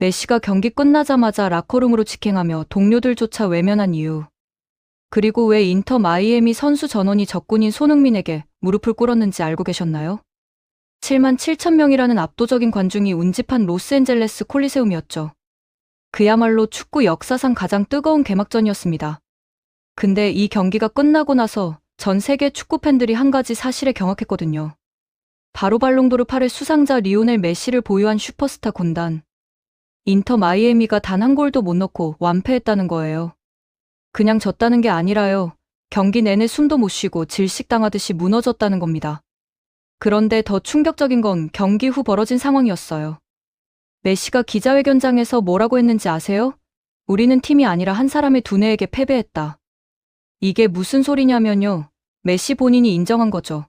메시가 경기 끝나자마자 라커룸으로 직행하며 동료들조차 외면한 이유. 그리고 왜 인터 마이애미 선수 전원이 적군인 손흥민에게 무릎을 꿇었는지 알고 계셨나요? 7만 7천 명이라는 압도적인 관중이 운집한 로스앤젤레스 콜리세움이었죠. 그야말로 축구 역사상 가장 뜨거운 개막전이었습니다. 근데 이 경기가 끝나고 나서 전 세계 축구 팬들이 한 가지 사실에 경악했거든요. 바로 발롱도르 8회 수상자 리오넬 메시를 보유한 슈퍼스타 군단. 인터 마이애미가 단 한 골도 못 넣고 완패했다는 거예요. 그냥 졌다는 게 아니라요. 경기 내내 숨도 못 쉬고 질식당하듯이 무너졌다는 겁니다. 그런데 더 충격적인 건 경기 후 벌어진 상황이었어요. 메시가 기자회견장에서 뭐라고 했는지 아세요? 우리는 팀이 아니라 한 사람의 두뇌에게 패배했다. 이게 무슨 소리냐면요. 메시 본인이 인정한 거죠.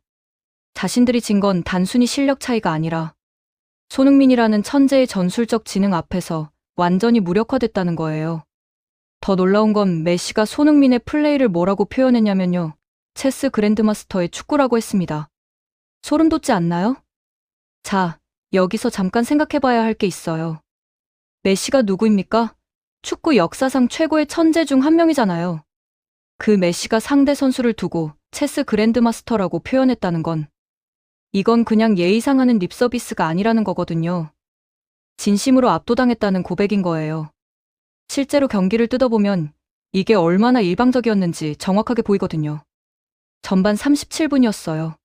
자신들이 진 건 단순히 실력 차이가 아니라 손흥민이라는 천재의 전술적 지능 앞에서 완전히 무력화됐다는 거예요. 더 놀라운 건 메시가 손흥민의 플레이를 뭐라고 표현했냐면요. 체스 그랜드마스터의 축구라고 했습니다. 소름 돋지 않나요? 자, 여기서 잠깐 생각해봐야 할 게 있어요. 메시가 누구입니까? 축구 역사상 최고의 천재 중 한 명이잖아요. 그 메시가 상대 선수를 두고 체스 그랜드마스터라고 표현했다는 건 이건 그냥 예의상 하는 립서비스가 아니라는 거거든요. 진심으로 압도당했다는 고백인 거예요. 실제로 경기를 뜯어보면 이게 얼마나 일방적이었는지 정확하게 보이거든요. 전반 37분이었어요.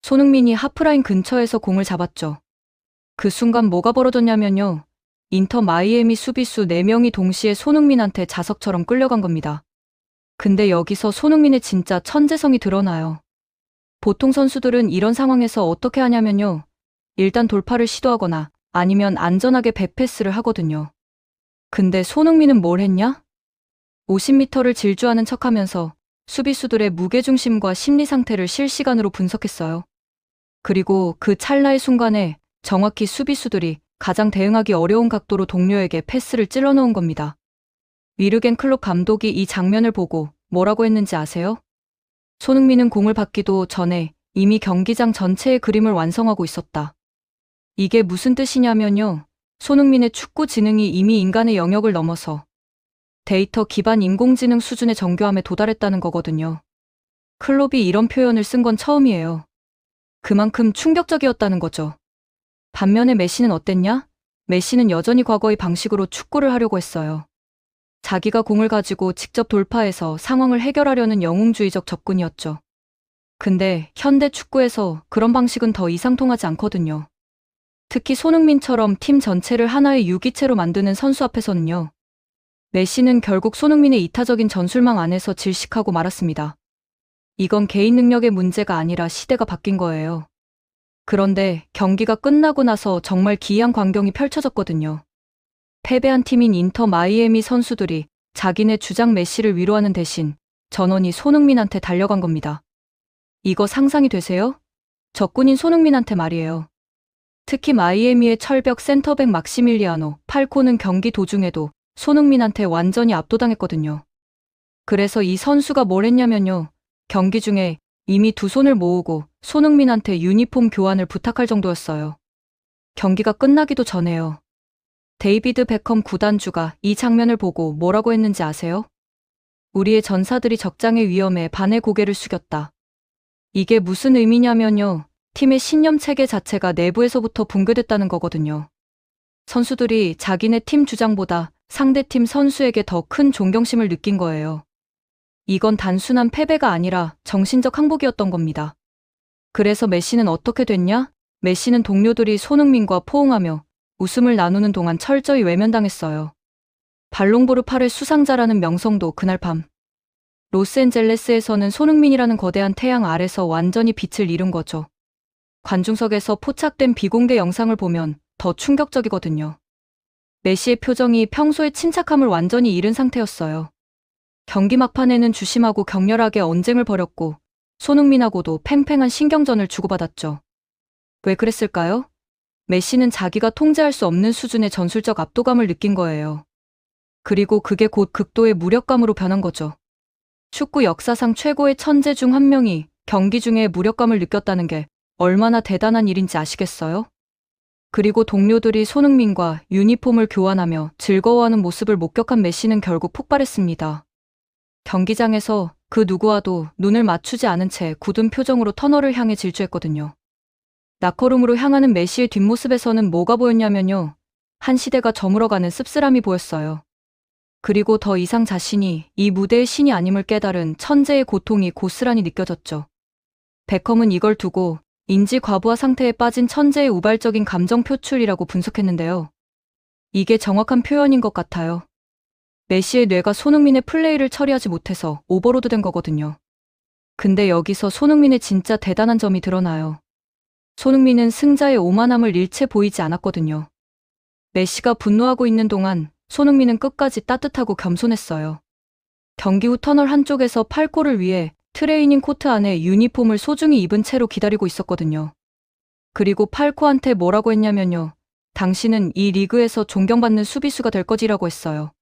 손흥민이 하프라인 근처에서 공을 잡았죠. 그 순간 뭐가 벌어졌냐면요. 인터 마이애미 수비수 4명이 동시에 손흥민한테 자석처럼 끌려간 겁니다. 근데 여기서 손흥민의 진짜 천재성이 드러나요. 보통 선수들은 이런 상황에서 어떻게 하냐면요. 일단 돌파를 시도하거나 아니면 안전하게 백패스를 하거든요. 근데 손흥민은 뭘 했냐? 50m를 질주하는 척하면서 수비수들의 무게중심과 심리 상태를 실시간으로 분석했어요. 그리고 그 찰나의 순간에 정확히 수비수들이 가장 대응하기 어려운 각도로 동료에게 패스를 찔러넣은 겁니다. 위르겐 클롭 감독이 이 장면을 보고 뭐라고 했는지 아세요? 손흥민은 공을 받기도 전에 이미 경기장 전체의 그림을 완성하고 있었다. 이게 무슨 뜻이냐면요. 손흥민의 축구 지능이 이미 인간의 영역을 넘어서 데이터 기반 인공지능 수준의 정교함에 도달했다는 거거든요. 클롭이 이런 표현을 쓴 건 처음이에요. 그만큼 충격적이었다는 거죠. 반면에 메시는 어땠냐? 메시는 여전히 과거의 방식으로 축구를 하려고 했어요. 자기가 공을 가지고 직접 돌파해서 상황을 해결하려는 영웅주의적 접근이었죠. 근데 현대 축구에서 그런 방식은 더 이상 통하지 않거든요. 특히 손흥민처럼 팀 전체를 하나의 유기체로 만드는 선수 앞에서는요. 메시는 결국 손흥민의 이타적인 전술망 안에서 질식하고 말았습니다. 이건 개인 능력의 문제가 아니라 시대가 바뀐 거예요. 그런데 경기가 끝나고 나서 정말 기이한 광경이 펼쳐졌거든요. 패배한 팀인 인터 마이애미 선수들이 자기네 주장 메시를 위로하는 대신 전원이 손흥민한테 달려간 겁니다. 이거 상상이 되세요? 적군인 손흥민한테 말이에요. 특히 마이애미의 철벽 센터백 막시밀리아노 팔코는 경기 도중에도 손흥민한테 완전히 압도당했거든요. 그래서 이 선수가 뭘 했냐면요. 경기 중에 이미 두 손을 모으고 손흥민한테 유니폼 교환을 부탁할 정도였어요. 경기가 끝나기도 전에요. 데이비드 베컴 구단주가 이 장면을 보고 뭐라고 했는지 아세요? 우리의 전사들이 적장의 위험에 반해 고개를 숙였다. 이게 무슨 의미냐면요. 팀의 신념 체계 자체가 내부에서부터 붕괴됐다는 거거든요. 선수들이 자기네 팀 주장보다 상대팀 선수에게 더 큰 존경심을 느낀 거예요. 이건 단순한 패배가 아니라 정신적 항복이었던 겁니다. 그래서 메시는 어떻게 됐냐? 메시는 동료들이 손흥민과 포옹하며 웃음을 나누는 동안 철저히 외면당했어요. 발롱도르 8회 수상자라는 명성도 그날 밤 로스앤젤레스에서는 손흥민이라는 거대한 태양 아래서 완전히 빛을 잃은 거죠. 관중석에서 포착된 비공개 영상을 보면 더 충격적이거든요. 메시의 표정이 평소의 침착함을 완전히 잃은 상태였어요. 경기 막판에는 주심하고 격렬하게 언쟁을 벌였고 손흥민하고도 팽팽한 신경전을 주고받았죠. 왜 그랬을까요? 메시는 자기가 통제할 수 없는 수준의 전술적 압도감을 느낀 거예요. 그리고 그게 곧 극도의 무력감으로 변한 거죠. 축구 역사상 최고의 천재 중 한 명이 경기 중에 무력감을 느꼈다는 게 얼마나 대단한 일인지 아시겠어요? 그리고 동료들이 손흥민과 유니폼을 교환하며 즐거워하는 모습을 목격한 메시는 결국 폭발했습니다. 경기장에서 그 누구와도 눈을 맞추지 않은 채 굳은 표정으로 터널을 향해 질주했거든요. 라커룸으로 향하는 메시의 뒷모습에서는 뭐가 보였냐면요. 한 시대가 저물어가는 씁쓸함이 보였어요. 그리고 더 이상 자신이 이 무대의 신이 아님을 깨달은 천재의 고통이 고스란히 느껴졌죠. 베컴은 이걸 두고 인지 과부하 상태에 빠진 천재의 우발적인 감정 표출이라고 분석했는데요. 이게 정확한 표현인 것 같아요. 메시의 뇌가 손흥민의 플레이를 처리하지 못해서 오버로드된 거거든요. 근데 여기서 손흥민의 진짜 대단한 점이 드러나요. 손흥민은 승자의 오만함을 일체 보이지 않았거든요. 메시가 분노하고 있는 동안 손흥민은 끝까지 따뜻하고 겸손했어요. 경기 후 터널 한쪽에서 팔코를 위해 트레이닝 코트 안에 유니폼을 소중히 입은 채로 기다리고 있었거든요. 그리고 팔코한테 뭐라고 했냐면요. 당신은 이 리그에서 존경받는 수비수가 될 거지라고 했어요.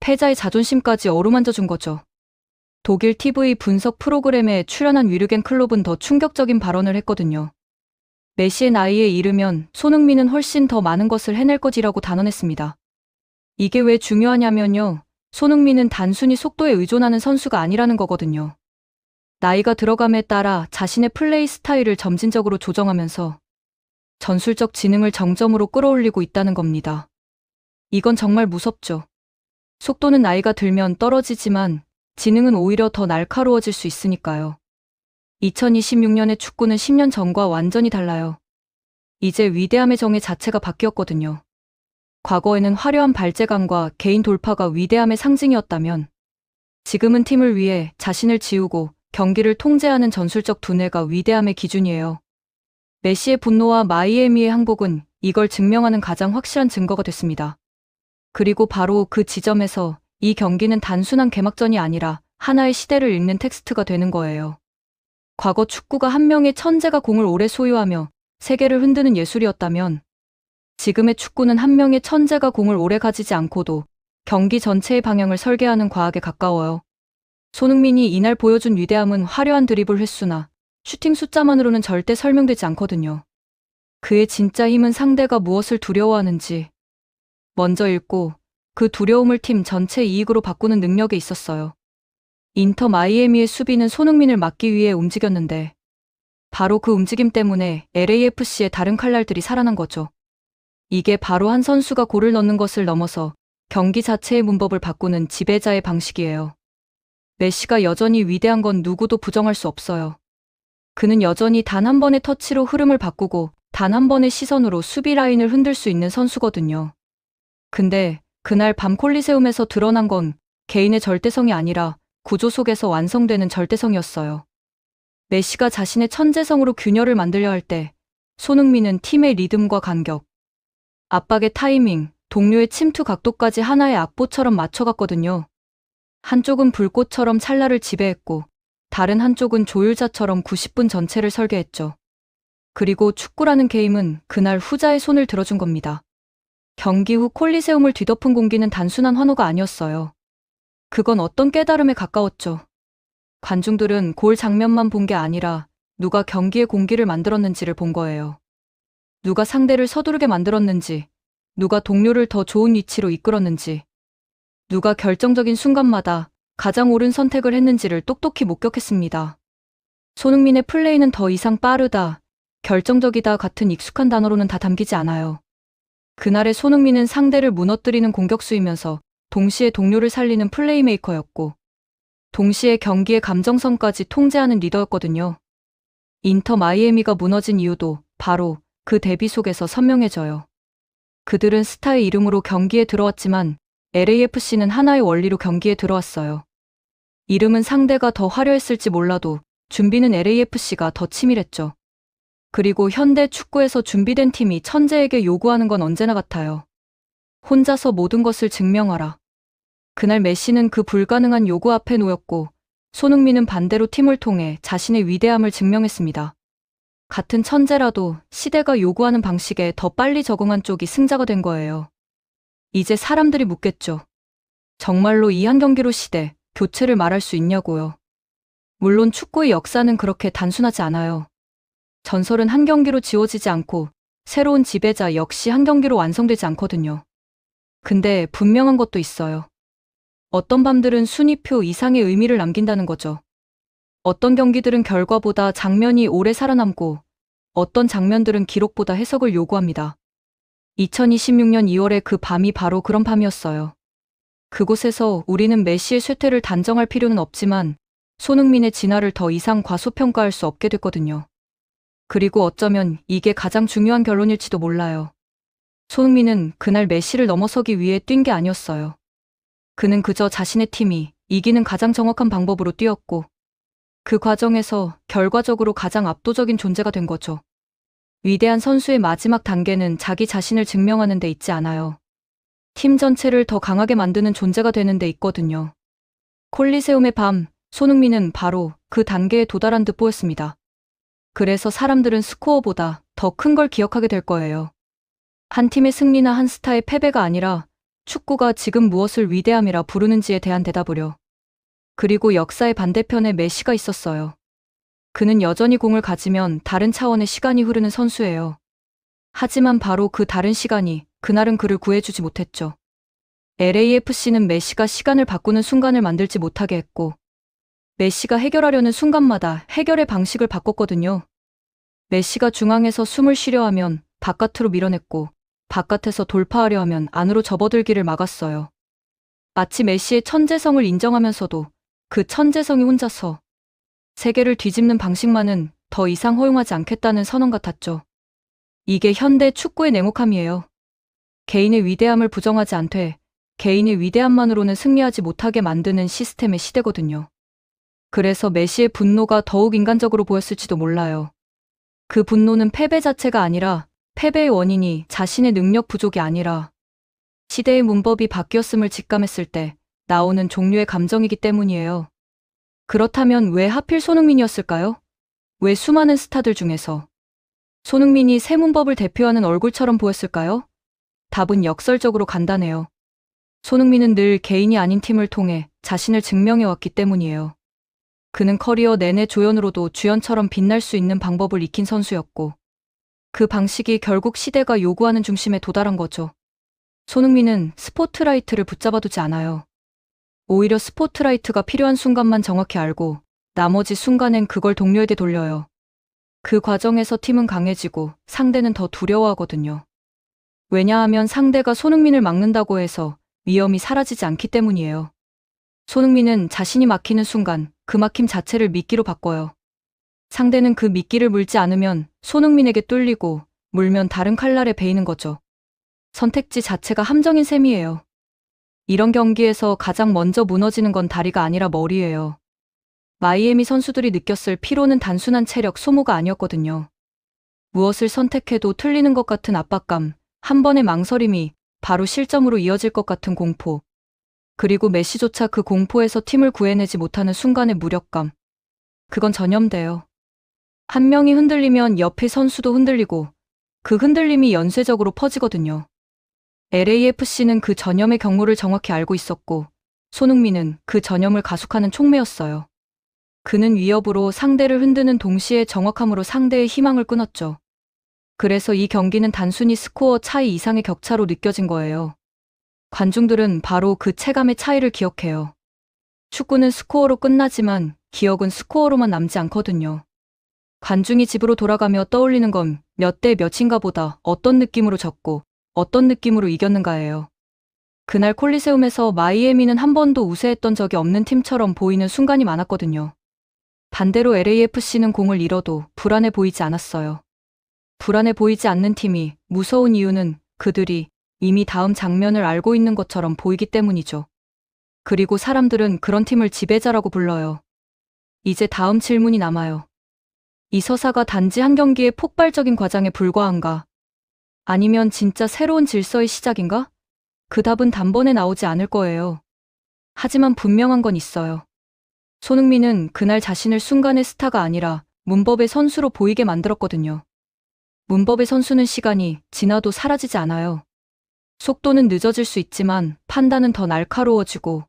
패자의 자존심까지 어루만져 준 거죠. 독일 TV 분석 프로그램에 출연한 위르겐 클롭은 더 충격적인 발언을 했거든요. 메시의 나이에 이르면 손흥민은 훨씬 더 많은 것을 해낼 거지라고 단언했습니다. 이게 왜 중요하냐면요. 손흥민은 단순히 속도에 의존하는 선수가 아니라는 거거든요. 나이가 들어감에 따라 자신의 플레이 스타일을 점진적으로 조정하면서 전술적 지능을 정점으로 끌어올리고 있다는 겁니다. 이건 정말 무섭죠. 속도는 나이가 들면 떨어지지만 지능은 오히려 더 날카로워질 수 있으니까요. 2026년의 축구는 10년 전과 완전히 달라요. 이제 위대함의 정의 자체가 바뀌었거든요. 과거에는 화려한 발재간과 개인 돌파가 위대함의 상징이었다면 지금은 팀을 위해 자신을 지우고 경기를 통제하는 전술적 두뇌가 위대함의 기준이에요. 메시의 분노와 마이애미의 항복은 이걸 증명하는 가장 확실한 증거가 됐습니다. 그리고 바로 그 지점에서 이 경기는 단순한 개막전이 아니라 하나의 시대를 읽는 텍스트가 되는 거예요. 과거 축구가 한 명의 천재가 공을 오래 소유하며 세계를 흔드는 예술이었다면 지금의 축구는 한 명의 천재가 공을 오래 가지지 않고도 경기 전체의 방향을 설계하는 과학에 가까워요. 손흥민이 이날 보여준 위대함은 화려한 드리블 횟수나 슈팅 숫자만으로는 절대 설명되지 않거든요. 그의 진짜 힘은 상대가 무엇을 두려워하는지 먼저 읽고 그 두려움을 팀 전체 이익으로 바꾸는 능력에 있었어요. 인터 마이애미의 수비는 손흥민을 막기 위해 움직였는데 바로 그 움직임 때문에 LAFC의 다른 칼날들이 살아난 거죠. 이게 바로 한 선수가 골을 넣는 것을 넘어서 경기 자체의 문법을 바꾸는 지배자의 방식이에요. 메시가 여전히 위대한 건 누구도 부정할 수 없어요. 그는 여전히 단 한 번의 터치로 흐름을 바꾸고 단 한 번의 시선으로 수비 라인을 흔들 수 있는 선수거든요. 근데 그날 밤 콜리세움에서 드러난 건 개인의 절대성이 아니라 구조 속에서 완성되는 절대성이었어요. 메시가 자신의 천재성으로 균열을 만들려 할 때 손흥민은 팀의 리듬과 간격, 압박의 타이밍, 동료의 침투 각도까지 하나의 악보처럼 맞춰갔거든요. 한쪽은 불꽃처럼 찰나를 지배했고 다른 한쪽은 조율자처럼 90분 전체를 설계했죠. 그리고 축구라는 게임은 그날 후자의 손을 들어준 겁니다. 경기 후 콜리세움을 뒤덮은 공기는 단순한 환호가 아니었어요. 그건 어떤 깨달음에 가까웠죠. 관중들은 골 장면만 본 게 아니라 누가 경기의 공기를 만들었는지를 본 거예요. 누가 상대를 서두르게 만들었는지, 누가 동료를 더 좋은 위치로 이끌었는지, 누가 결정적인 순간마다 가장 옳은 선택을 했는지를 똑똑히 목격했습니다. 손흥민의 플레이는 더 이상 빠르다, 결정적이다 같은 익숙한 단어로는 다 담기지 않아요. 그날의 손흥민은 상대를 무너뜨리는 공격수이면서 동시에 동료를 살리는 플레이메이커였고 동시에 경기의 감정선까지 통제하는 리더였거든요. 인터 마이애미가 무너진 이유도 바로 그 대비 속에서 선명해져요. 그들은 스타의 이름으로 경기에 들어왔지만 LAFC는 하나의 원리로 경기에 들어왔어요. 이름은 상대가 더 화려했을지 몰라도 준비는 LAFC가 더 치밀했죠. 그리고 현대 축구에서 준비된 팀이 천재에게 요구하는 건 언제나 같아요. 혼자서 모든 것을 증명하라. 그날 메시는 그 불가능한 요구 앞에 놓였고 손흥민은 반대로 팀을 통해 자신의 위대함을 증명했습니다. 같은 천재라도 시대가 요구하는 방식에 더 빨리 적응한 쪽이 승자가 된 거예요. 이제 사람들이 묻겠죠. 정말로 이 한 경기로 시대, 교체를 말할 수 있냐고요. 물론 축구의 역사는 그렇게 단순하지 않아요. 전설은 한 경기로 지워지지 않고 새로운 지배자 역시 한 경기로 완성되지 않거든요. 근데 분명한 것도 있어요. 어떤 밤들은 순위표 이상의 의미를 남긴다는 거죠. 어떤 경기들은 결과보다 장면이 오래 살아남고 어떤 장면들은 기록보다 해석을 요구합니다. 2026년 2월의 그 밤이 바로 그런 밤이었어요. 그곳에서 우리는 메시의 쇠퇴를 단정할 필요는 없지만 손흥민의 진화를 더 이상 과소평가할 수 없게 됐거든요. 그리고 어쩌면 이게 가장 중요한 결론일지도 몰라요. 손흥민은 그날 메시를 넘어서기 위해 뛴 게 아니었어요. 그는 그저 자신의 팀이 이기는 가장 정확한 방법으로 뛰었고 그 과정에서 결과적으로 가장 압도적인 존재가 된 거죠. 위대한 선수의 마지막 단계는 자기 자신을 증명하는 데 있지 않아요. 팀 전체를 더 강하게 만드는 존재가 되는 데 있거든요. 콜리세움의 밤, 손흥민은 바로 그 단계에 도달한 듯 보였습니다. 그래서 사람들은 스코어보다 더 큰 걸 기억하게 될 거예요. 한 팀의 승리나 한 스타의 패배가 아니라 축구가 지금 무엇을 위대함이라 부르는지에 대한 대답으려. 그리고 역사의 반대편에 메시가 있었어요. 그는 여전히 공을 가지면 다른 차원의 시간이 흐르는 선수예요. 하지만 바로 그 다른 시간이 그날은 그를 구해주지 못했죠. LAFC는 메시가 시간을 바꾸는 순간을 만들지 못하게 했고 메시가 해결하려는 순간마다 해결의 방식을 바꿨거든요. 메시가 중앙에서 숨을 쉬려 하면 바깥으로 밀어냈고 바깥에서 돌파하려 하면 안으로 접어들기를 막았어요. 마치 메시의 천재성을 인정하면서도 그 천재성이 혼자서 세계를 뒤집는 방식만은 더 이상 허용하지 않겠다는 선언 같았죠. 이게 현대 축구의 냉혹함이에요. 개인의 위대함을 부정하지 않되 개인의 위대함만으로는 승리하지 못하게 만드는 시스템의 시대거든요. 그래서 메시의 분노가 더욱 인간적으로 보였을지도 몰라요. 그 분노는 패배 자체가 아니라 패배의 원인이 자신의 능력 부족이 아니라 시대의 문법이 바뀌었음을 직감했을 때 나오는 종류의 감정이기 때문이에요. 그렇다면 왜 하필 손흥민이었을까요? 왜 수많은 스타들 중에서 손흥민이 새 문법을 대표하는 얼굴처럼 보였을까요? 답은 역설적으로 간단해요. 손흥민은 늘 개인이 아닌 팀을 통해 자신을 증명해왔기 때문이에요. 그는 커리어 내내 조연으로도 주연처럼 빛날 수 있는 방법을 익힌 선수였고 그 방식이 결국 시대가 요구하는 중심에 도달한 거죠. 손흥민은 스포트라이트를 붙잡아두지 않아요. 오히려 스포트라이트가 필요한 순간만 정확히 알고 나머지 순간엔 그걸 동료에게 돌려요. 그 과정에서 팀은 강해지고 상대는 더 두려워하거든요. 왜냐하면 상대가 손흥민을 막는다고 해서 위험이 사라지지 않기 때문이에요. 손흥민은 자신이 막히는 순간 그 막힘 자체를 미끼로 바꿔요. 상대는 그 미끼를 물지 않으면 손흥민에게 뚫리고 물면 다른 칼날에 베이는 거죠. 선택지 자체가 함정인 셈이에요. 이런 경기에서 가장 먼저 무너지는 건 다리가 아니라 머리예요. 마이애미 선수들이 느꼈을 피로는 단순한 체력 소모가 아니었거든요. 무엇을 선택해도 틀리는 것 같은 압박감, 한 번의 망설임이 바로 실점으로 이어질 것 같은 공포. 그리고 메시조차 그 공포에서 팀을 구해내지 못하는 순간의 무력감. 그건 전염돼요. 한 명이 흔들리면 옆의 선수도 흔들리고 그 흔들림이 연쇄적으로 퍼지거든요. LAFC는 그 전염의 경로를 정확히 알고 있었고 손흥민은 그 전염을 가속하는 촉매였어요. 그는 위협으로 상대를 흔드는 동시에 정확함으로 상대의 희망을 끊었죠. 그래서 이 경기는 단순히 스코어 차이 이상의 격차로 느껴진 거예요. 관중들은 바로 그 체감의 차이를 기억해요. 축구는 스코어로 끝나지만 기억은 스코어로만 남지 않거든요. 관중이 집으로 돌아가며 떠올리는 건 몇 대 몇인가 보다 어떤 느낌으로 졌고 어떤 느낌으로 이겼는가예요. 그날 콜리세움에서 마이애미는 한 번도 우세했던 적이 없는 팀처럼 보이는 순간이 많았거든요. 반대로 LAFC는 공을 잃어도 불안해 보이지 않았어요. 불안해 보이지 않는 팀이 무서운 이유는 그들이 이미 다음 장면을 알고 있는 것처럼 보이기 때문이죠. 그리고 사람들은 그런 팀을 지배자라고 불러요. 이제 다음 질문이 남아요. 이 서사가 단지 한 경기의 폭발적인 과장에 불과한가? 아니면 진짜 새로운 질서의 시작인가? 그 답은 단번에 나오지 않을 거예요. 하지만 분명한 건 있어요. 손흥민은 그날 자신을 순간의 스타가 아니라 문법의 선수로 보이게 만들었거든요. 문법의 선수는 시간이 지나도 사라지지 않아요. 속도는 늦어질 수 있지만 판단은 더 날카로워지고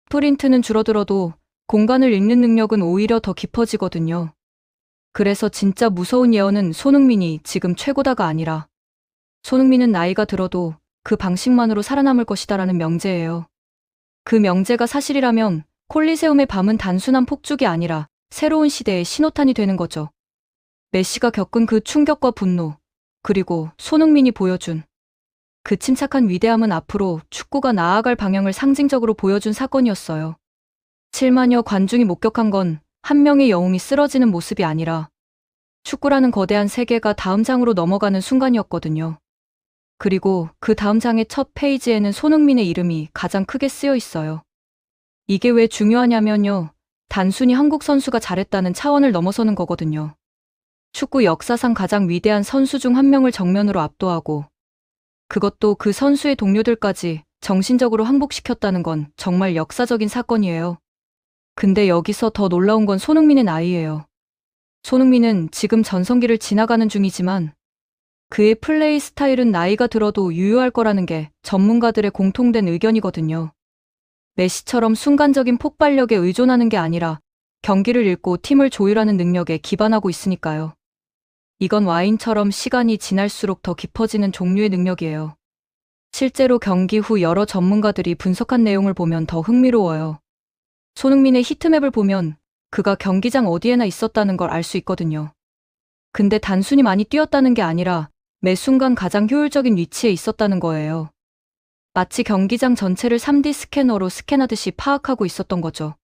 스프린트는 줄어들어도 공간을 읽는 능력은 오히려 더 깊어지거든요. 그래서 진짜 무서운 예언은 손흥민이 지금 최고다가 아니라 손흥민은 나이가 들어도 그 방식만으로 살아남을 것이다라는 명제예요. 그 명제가 사실이라면 콜리세움의 밤은 단순한 폭죽이 아니라 새로운 시대의 신호탄이 되는 거죠. 메시가 겪은 그 충격과 분노, 그리고 손흥민이 보여준 그 침착한 위대함은 앞으로 축구가 나아갈 방향을 상징적으로 보여준 사건이었어요. 7만여 관중이 목격한 건 한 명의 영웅이 쓰러지는 모습이 아니라 축구라는 거대한 세계가 다음 장으로 넘어가는 순간이었거든요. 그리고 그 다음 장의 첫 페이지에는 손흥민의 이름이 가장 크게 쓰여 있어요. 이게 왜 중요하냐면요. 단순히 한국 선수가 잘했다는 차원을 넘어서는 거거든요. 축구 역사상 가장 위대한 선수 중 한 명을 정면으로 압도하고 그것도 그 선수의 동료들까지 정신적으로 항복시켰다는 건 정말 역사적인 사건이에요. 근데 여기서 더 놀라운 건 손흥민의 나이예요. 손흥민은 지금 전성기를 지나가는 중이지만 그의 플레이 스타일은 나이가 들어도 유효할 거라는 게 전문가들의 공통된 의견이거든요. 메시처럼 순간적인 폭발력에 의존하는 게 아니라 경기를 읽고 팀을 조율하는 능력에 기반하고 있으니까요. 이건 와인처럼 시간이 지날수록 더 깊어지는 종류의 능력이에요. 실제로 경기 후 여러 전문가들이 분석한 내용을 보면 더 흥미로워요. 손흥민의 히트맵을 보면 그가 경기장 어디에나 있었다는 걸 알 수 있거든요. 근데 단순히 많이 뛰었다는 게 아니라 매 순간 가장 효율적인 위치에 있었다는 거예요. 마치 경기장 전체를 3D 스캐너로 스캔하듯이 파악하고 있었던 거죠.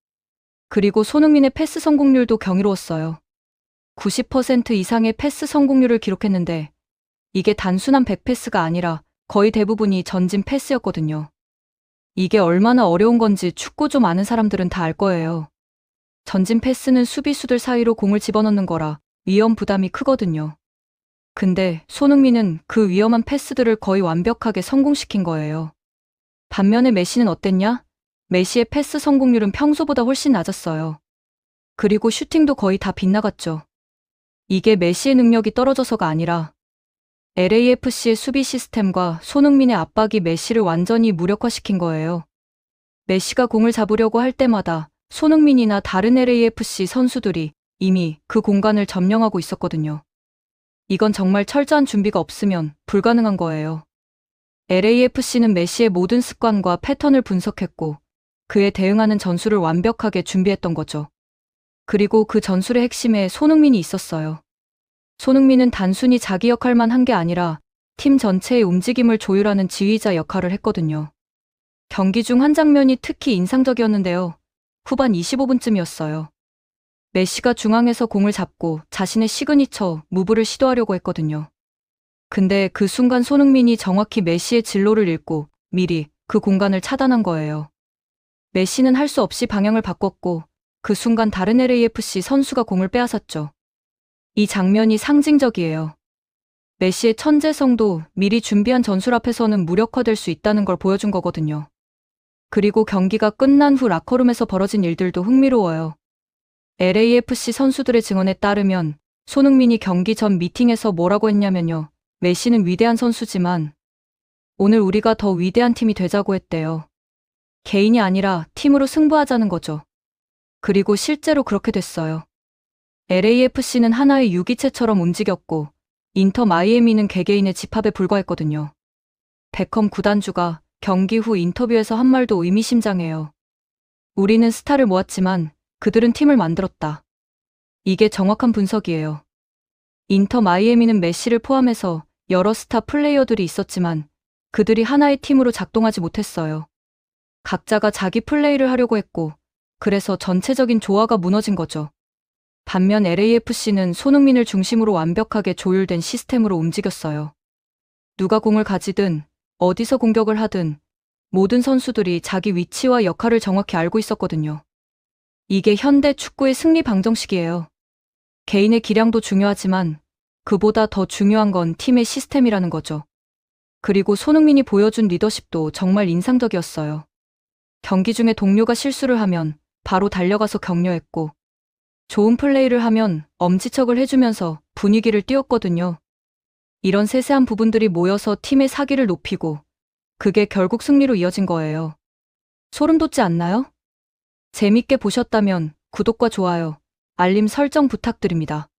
그리고 손흥민의 패스 성공률도 경이로웠어요. 90% 이상의 패스 성공률을 기록했는데 이게 단순한 백패스가 아니라 거의 대부분이 전진 패스였거든요. 이게 얼마나 어려운 건지 축구 좀 아는 사람들은 다 알 거예요. 전진 패스는 수비수들 사이로 공을 집어넣는 거라 위험 부담이 크거든요. 근데 손흥민은 그 위험한 패스들을 거의 완벽하게 성공시킨 거예요. 반면에 메시는 어땠냐? 메시의 패스 성공률은 평소보다 훨씬 낮았어요. 그리고 슈팅도 거의 다 빗나갔죠. 이게 메시의 능력이 떨어져서가 아니라 LAFC의 수비 시스템과 손흥민의 압박이 메시를 완전히 무력화시킨 거예요. 메시가 공을 잡으려고 할 때마다 손흥민이나 다른 LAFC 선수들이 이미 그 공간을 점령하고 있었거든요. 이건 정말 철저한 준비가 없으면 불가능한 거예요. LAFC는 메시의 모든 습관과 패턴을 분석했고 그에 대응하는 전술을 완벽하게 준비했던 거죠. 그리고 그 전술의 핵심에 손흥민이 있었어요. 손흥민은 단순히 자기 역할만 한 게 아니라 팀 전체의 움직임을 조율하는 지휘자 역할을 했거든요. 경기 중 한 장면이 특히 인상적이었는데요. 후반 25분쯤이었어요. 메시가 중앙에서 공을 잡고 자신의 시그니처 무브를 시도하려고 했거든요. 근데 그 순간 손흥민이 정확히 메시의 진로를 읽고 미리 그 공간을 차단한 거예요. 메시는 할 수 없이 방향을 바꿨고 그 순간 다른 LAFC 선수가 공을 빼앗았죠. 이 장면이 상징적이에요. 메시의 천재성도 미리 준비한 전술 앞에서는 무력화될 수 있다는 걸 보여준 거거든요. 그리고 경기가 끝난 후 라커룸에서 벌어진 일들도 흥미로워요. LAFC 선수들의 증언에 따르면 손흥민이 경기 전 미팅에서 뭐라고 했냐면요. 메시는 위대한 선수지만 오늘 우리가 더 위대한 팀이 되자고 했대요. 개인이 아니라 팀으로 승부하자는 거죠. 그리고 실제로 그렇게 됐어요. LAFC는 하나의 유기체처럼 움직였고 인터 마이애미는 개개인의 집합에 불과했거든요. 베컴 구단주가 경기 후 인터뷰에서 한 말도 의미심장해요. 우리는 스타를 모았지만 그들은 팀을 만들었다. 이게 정확한 분석이에요. 인터 마이애미는 메시를 포함해서 여러 스타 플레이어들이 있었지만 그들이 하나의 팀으로 작동하지 못했어요. 각자가 자기 플레이를 하려고 했고 그래서 전체적인 조화가 무너진 거죠. 반면 LAFC는 손흥민을 중심으로 완벽하게 조율된 시스템으로 움직였어요. 누가 공을 가지든 어디서 공격을 하든 모든 선수들이 자기 위치와 역할을 정확히 알고 있었거든요. 이게 현대 축구의 승리 방정식이에요. 개인의 기량도 중요하지만 그보다 더 중요한 건 팀의 시스템이라는 거죠. 그리고 손흥민이 보여준 리더십도 정말 인상적이었어요. 경기 중에 동료가 실수를 하면 바로 달려가서 격려했고 좋은 플레이를 하면 엄지척을 해주면서 분위기를 띄웠거든요. 이런 세세한 부분들이 모여서 팀의 사기를 높이고 그게 결국 승리로 이어진 거예요. 소름 돋지 않나요? 재밌게 보셨다면 구독과 좋아요, 알림 설정 부탁드립니다.